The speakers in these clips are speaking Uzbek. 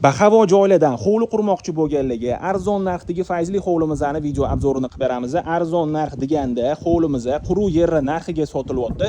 Bahavo joylardan hovli qurmoqchi bo'lganlarga arzon narxdagi fayzli hovlimizni video obzorini qilib beramiz. Arzon narx deganda hovlimiz quruq yer narxiga sotilyapti.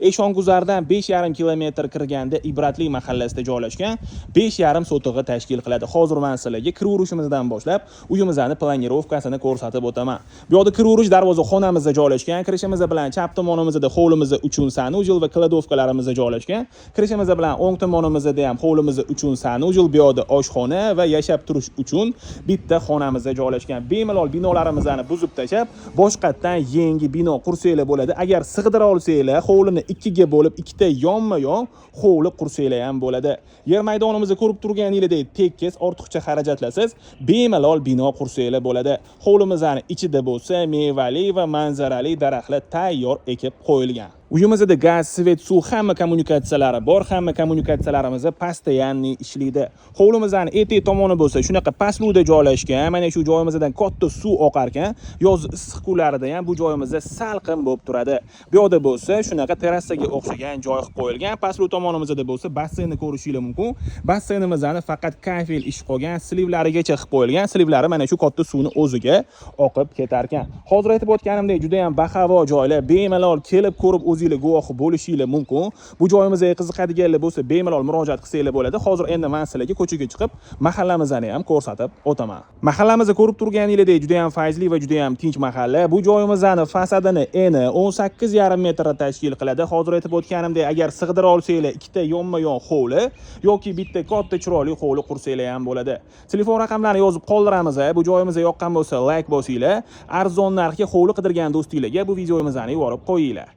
Eshonguzardan 5,5 kilometr kirganda Ibratli mahallasida joylashgan 5,5 sotig'i tashkil qiladi. Hozir men sizlarga kiraverishimizdan boshlab uyimizning planirovkasini ko'rsatib o'taman. Bu yerda kiraverish darvozaxonamizda joylashgan. Kirishimiz bilan chap tomonimizda hovlimiz uchun sanujil va kladovkalarimiz joylashgan. Kirishimiz bilan o'ng tomonimizda ham hovlimiz uchun sanujil, bu yerda oshxona va yashab turish uchun bitta xonamizda joylashgan. Bemalol binolarimizni buzib tashab, boshqatdan yangi bino qursanglar bo'ladi. Agar sig'dira olsanglar, hovlini ikkiga bo'lib, ikkita yonma-yon hovli qursanglar ham bo'ladi. Yer maydonimizni ko'rib turganingizdek tekis, ortiqcha xarajatlarsiz bemalol bino qursanglar bo'ladi. Hovlimizning ichida bo'lsa, mevali va manzarali daraxtlar tayyor ekib qo'yilgan. Uyimizda gaz, svet, suv hamma kommunikatsiyalari bor. Hamma kommunikatsiyalarimiz постоянный ishlaydi. Hovlimizning etek tomoni bo'lsa, shunaqa pastlikda joylashgan. Mana shu joyimizdan katta suv oqar ekan. Yoz issiq kunlarida ham bu joyimizda salqin bo'lib turadi. Bu yerda bo'lsa, shunaqa terrasaga o'xshagan joy qilib qo'yilgan. Pastlik tomonimizda bo'lsa, basseynni ko'rishingiz mumkin. Basseynimizni faqat kafel ish qolgan, slivlarigacha qilib qo'yilgan. Slivlari mana shu katta suvni o'ziga oqib ketar ekan. Hozir aytib o'tganimdek, juda ham bahavo joylar. Bemalol kelib ko'rib o'zingizlar guvohi bo'lishingiz mumkin. Bu joyimizga qiziqadiganlar bo'lsa, bemalol murojaat qilsanglar bo'ladi. Hozir endi men sizlarga ko'chaga chiqib, mahallamizni ham ko'rsatib o'taman. Mahallamizni ko'rib turganingizdek, juda ham fayzli va juda ham tinch mahalla. Bu joyimizning fasadini eni 18,5 metr tashkil qiladi. Hozir aytib o'tganimdek, agar sig'dira olsanglar, ikkita yonma-yon hovli yoki bitta katta chiroyli hovli qursanglar ham bo'ladi. Telefon raqamlarini yozib qoldiramiz. Bu joyimizga yoqqan bo'lsa, like bosinglar. Arzon narxga hovli qidirgan do'stinglarga bu videomizni yuborib qo'yinglar.